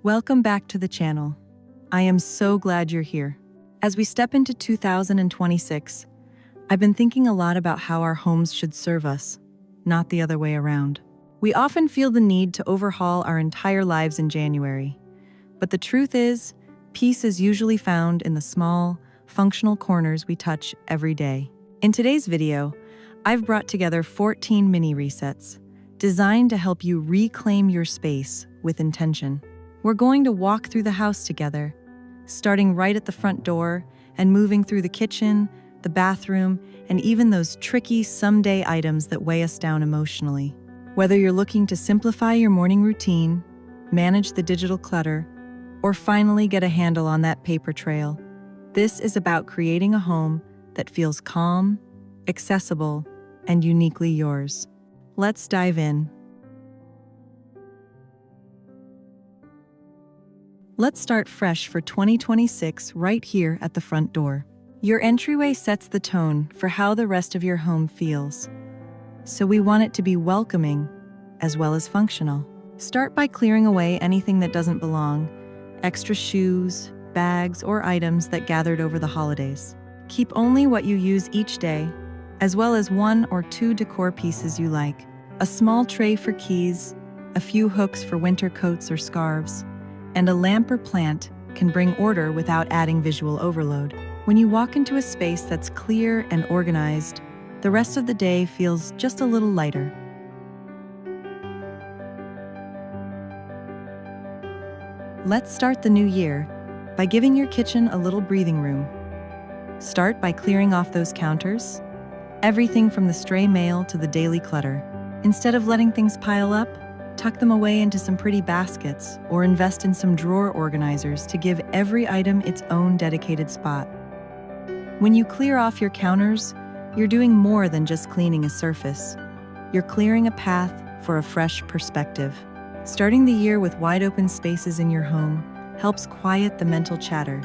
Welcome back to the channel. I am so glad you're here. As we step into 2026, I've been thinking a lot about how our homes should serve us, not the other way around. We often feel the need to overhaul our entire lives in January. But the truth is, peace is usually found in the small, functional corners we touch every day. In today's video, I've brought together 14 mini resets designed to help you reclaim your space with intention. We're going to walk through the house together, starting right at the front door and moving through the kitchen, the bathroom, and even those tricky someday items that weigh us down emotionally. Whether you're looking to simplify your morning routine, manage the digital clutter, or finally get a handle on that paper trail, this is about creating a home that feels calm, accessible, and uniquely yours. Let's dive in. Let's start fresh for 2026 right here at the front door. Your entryway sets the tone for how the rest of your home feels, so we want it to be welcoming as well as functional. Start by clearing away anything that doesn't belong, extra shoes, bags, or items that gathered over the holidays. Keep only what you use each day, as well as 1 or 2 decor pieces you like. A small tray for keys, a few hooks for winter coats or scarves, and a lamp or plant can bring order without adding visual overload. When you walk into a space that's clear and organized, the rest of the day feels just a little lighter. Let's start the new year by giving your kitchen a little breathing room. Start by clearing off those counters, everything from the stray mail to the daily clutter. Instead of letting things pile up, tuck them away into some pretty baskets or invest in some drawer organizers to give every item its own dedicated spot. When you clear off your counters, you're doing more than just cleaning a surface. You're clearing a path for a fresh perspective. Starting the year with wide open spaces in your home helps quiet the mental chatter,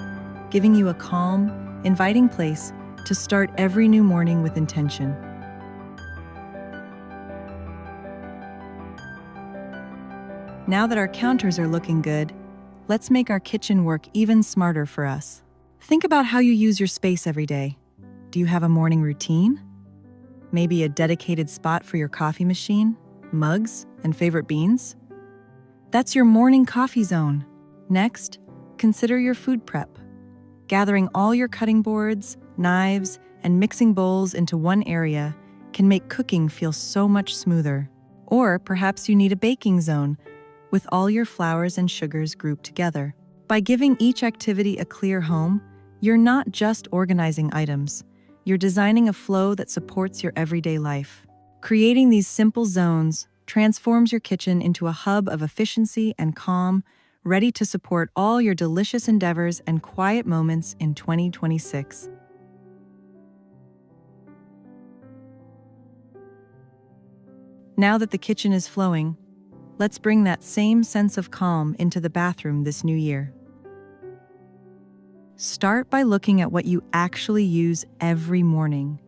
giving you a calm, inviting place to start every new morning with intention. Now that our counters are looking good, let's make our kitchen work even smarter for us. Think about how you use your space every day. Do you have a morning routine? Maybe a dedicated spot for your coffee machine, mugs, and favorite beans? That's your morning coffee zone. Next, consider your food prep. Gathering all your cutting boards, knives, and mixing bowls into one area can make cooking feel so much smoother. Or perhaps you need a baking zone with all your flours and sugars grouped together. By giving each activity a clear home, you're not just organizing items, you're designing a flow that supports your everyday life. Creating these simple zones transforms your kitchen into a hub of efficiency and calm, ready to support all your delicious endeavors and quiet moments in 2026. Now that the kitchen is flowing, let's bring that same sense of calm into the bathroom this new year. Start by looking at what you actually use every morning.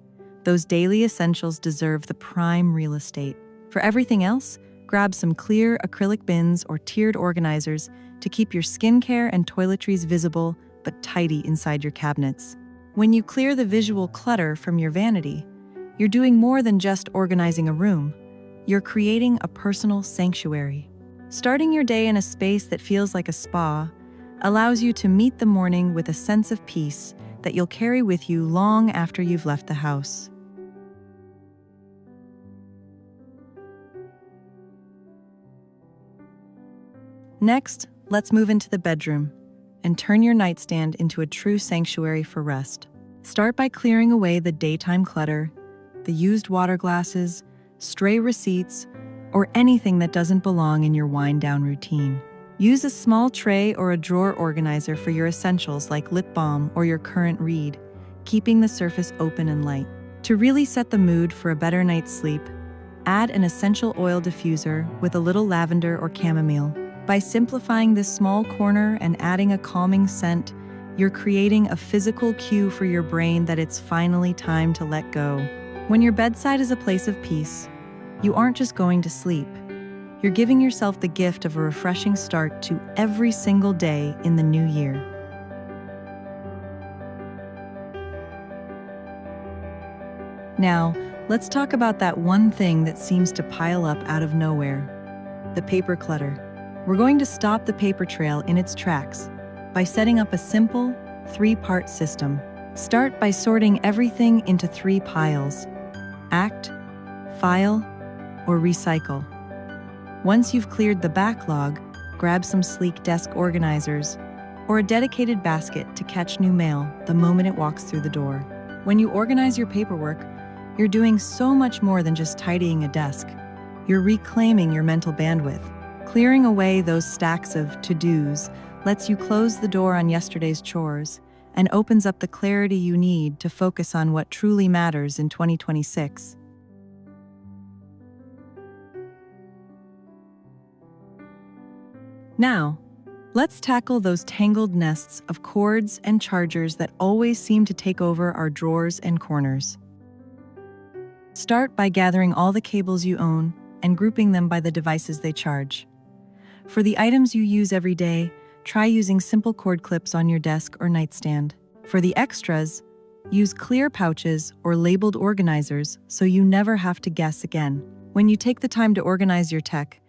Those daily essentials deserve the prime real estate. For everything else, grab some clear acrylic bins or tiered organizers to keep your skincare and toiletries visible but tidy inside your cabinets. When you clear the visual clutter from your vanity, you're doing more than just organizing a room. You're creating a personal sanctuary. Starting your day in a space that feels like a spa allows you to meet the morning with a sense of peace that you'll carry with you long after you've left the house. Next, let's move into the bedroom and turn your nightstand into a true sanctuary for rest. Start by clearing away the daytime clutter, the used water glasses, stray receipts, or anything that doesn't belong in your wind-down routine. Use a small tray or a drawer organizer for your essentials like lip balm or your current read, keeping the surface open and light. To really set the mood for a better night's sleep, add an essential oil diffuser with a little lavender or chamomile. By simplifying this small corner and adding a calming scent, you're creating a physical cue for your brain that it's finally time to let go. When your bedside is a place of peace, you aren't just going to sleep. You're giving yourself the gift of a refreshing start to every single day in the new year. Now, let's talk about that one thing that seems to pile up out of nowhere: the paper clutter. We're going to stop the paper trail in its tracks by setting up a simple, three-part system. Start by sorting everything into 3 piles: act, file, or recycle. Once you've cleared the backlog, grab some sleek desk organizers or a dedicated basket to catch new mail the moment it walks through the door. When you organize your paperwork, you're doing so much more than just tidying a desk. You're reclaiming your mental bandwidth. Clearing away those stacks of to-dos lets you close the door on yesterday's chores and opens up the clarity you need to focus on what truly matters in 2026. Now, let's tackle those tangled nests of cords and chargers that always seem to take over our drawers and corners. Start by gathering all the cables you own and grouping them by the devices they charge. For the items you use every day, try using simple cord clips on your desk or nightstand. For the extras, use clear pouches or labeled organizers so you never have to guess again. When you take the time to organize your tech,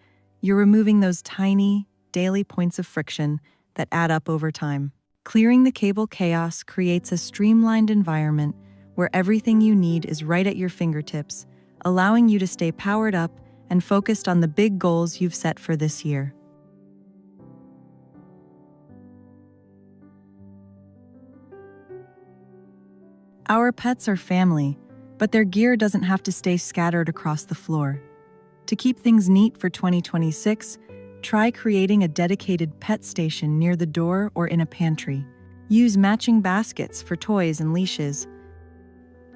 you're removing those tiny, daily points of friction that add up over time. Clearing the cable chaos creates a streamlined environment where everything you need is right at your fingertips, allowing you to stay powered up and focused on the big goals you've set for this year. Our pets are family, but their gear doesn't have to stay scattered across the floor. To keep things neat for 2026, try creating a dedicated pet station near the door or in a pantry. Use matching baskets for toys and leashes,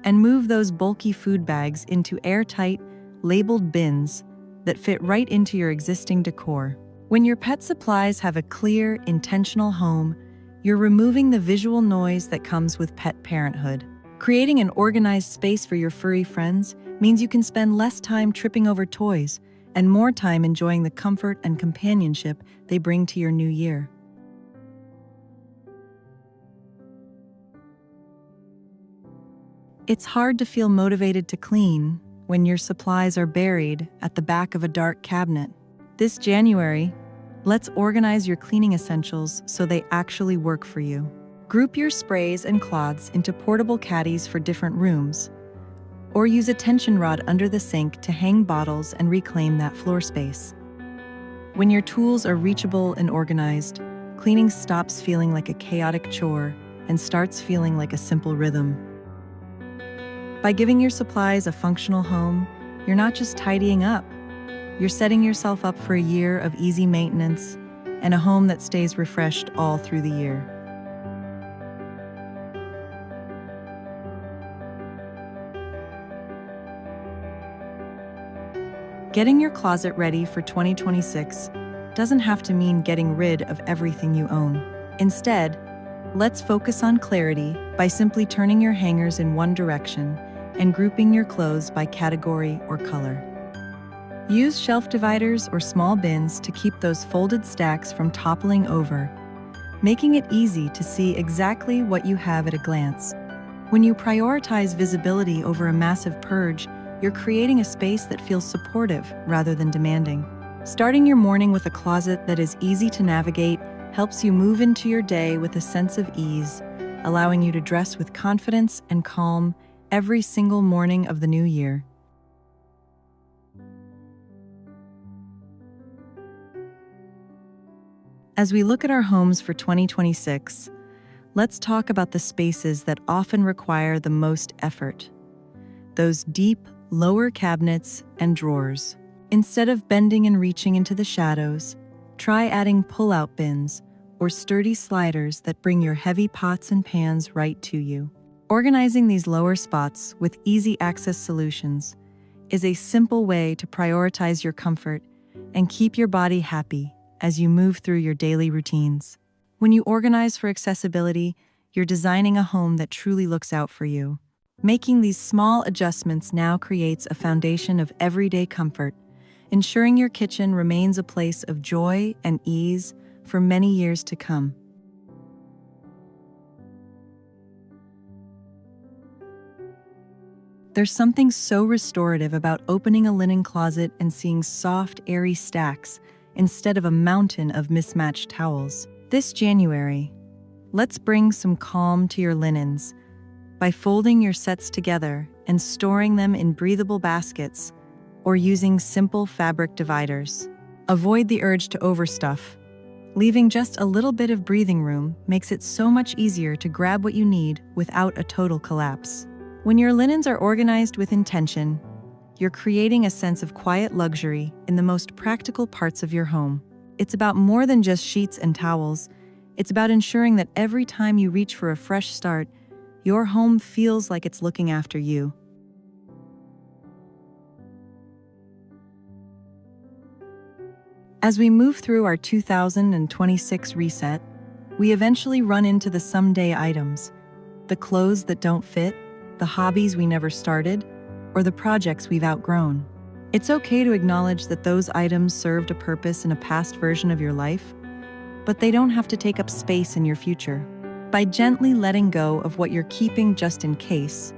and move those bulky food bags into airtight, labeled bins that fit right into your existing decor. When your pet supplies have a clear, intentional home, you're removing the visual noise that comes with pet parenthood. Creating an organized space for your furry friends means you can spend less time tripping over toys and more time enjoying the comfort and companionship they bring to your new year. It's hard to feel motivated to clean when your supplies are buried at the back of a dark cabinet. This January, let's organize your cleaning essentials so they actually work for you. Group your sprays and cloths into portable caddies for different rooms, or use a tension rod under the sink to hang bottles and reclaim that floor space. When your tools are reachable and organized, cleaning stops feeling like a chaotic chore and starts feeling like a simple rhythm. By giving your supplies a functional home, you're not just tidying up, you're setting yourself up for a year of easy maintenance and a home that stays refreshed all through the year. Getting your closet ready for 2026 doesn't have to mean getting rid of everything you own. Instead, let's focus on clarity by simply turning your hangers in one direction and grouping your clothes by category or color. Use shelf dividers or small bins to keep those folded stacks from toppling over, making it easy to see exactly what you have at a glance. When you prioritize visibility over a massive purge, you're creating a space that feels supportive rather than demanding. Starting your morning with a closet that is easy to navigate helps you move into your day with a sense of ease, allowing you to dress with confidence and calm every single morning of the new year. As we look at our homes for 2026, let's talk about the spaces that often require the most effort. Those deep, lower cabinets and drawers. Instead of bending and reaching into the shadows, try adding pull-out bins or sturdy sliders that bring your heavy pots and pans right to you. Organizing these lower spots with easy access solutions is a simple way to prioritize your comfort and keep your body happy as you move through your daily routines. When you organize for accessibility, you're designing a home that truly looks out for you. Making these small adjustments now creates a foundation of everyday comfort, ensuring your kitchen remains a place of joy and ease for many years to come. There's something so restorative about opening a linen closet and seeing soft, airy stacks instead of a mountain of mismatched towels. This January, let's bring some calm to your linens by folding your sets together and storing them in breathable baskets or using simple fabric dividers. Avoid the urge to overstuff. Leaving just a little bit of breathing room makes it so much easier to grab what you need without a total collapse. When your linens are organized with intention, you're creating a sense of quiet luxury in the most practical parts of your home. It's about more than just sheets and towels. It's about ensuring that every time you reach for a fresh start, your home feels like it's looking after you. As we move through our 2026 reset, we eventually run into the someday items, the clothes that don't fit, the hobbies we never started, or the projects we've outgrown. It's okay to acknowledge that those items served a purpose in a past version of your life, but they don't have to take up space in your future. By gently letting go of what you're keeping just in case,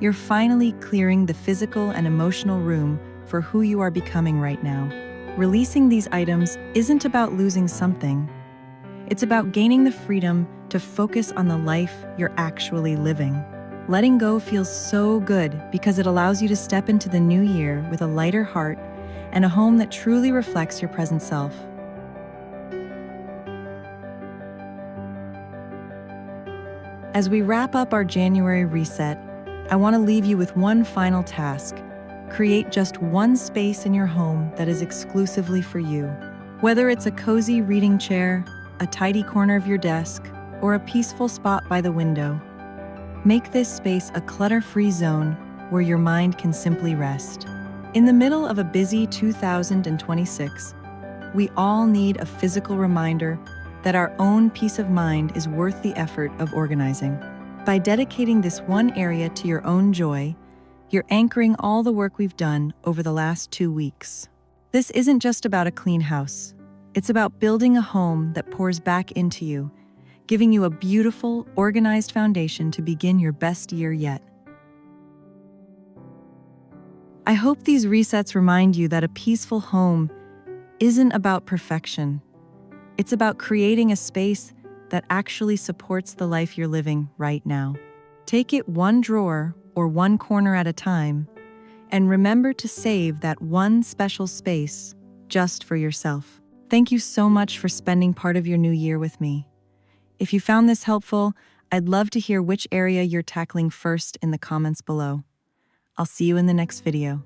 you're finally clearing the physical and emotional room for who you are becoming right now. Releasing these items isn't about losing something. It's about gaining the freedom to focus on the life you're actually living. Letting go feels so good because it allows you to step into the new year with a lighter heart and a home that truly reflects your present self. As we wrap up our January reset, I want to leave you with one final task. Create just one space in your home that is exclusively for you. Whether it's a cozy reading chair, a tidy corner of your desk, or a peaceful spot by the window, make this space a clutter-free zone where your mind can simply rest. In the middle of a busy 2026, we all need a physical reminder that our own peace of mind is worth the effort of organizing. By dedicating this one area to your own joy, you're anchoring all the work we've done over the last 2 weeks. This isn't just about a clean house. It's about building a home that pours back into you, giving you a beautiful, organized foundation to begin your best year yet. I hope these resets remind you that a peaceful home isn't about perfection. It's about creating a space that actually supports the life you're living right now. Take it one drawer or one corner at a time, and remember to save that one special space just for yourself. Thank you so much for spending part of your new year with me. If you found this helpful, I'd love to hear which area you're tackling first in the comments below. I'll see you in the next video.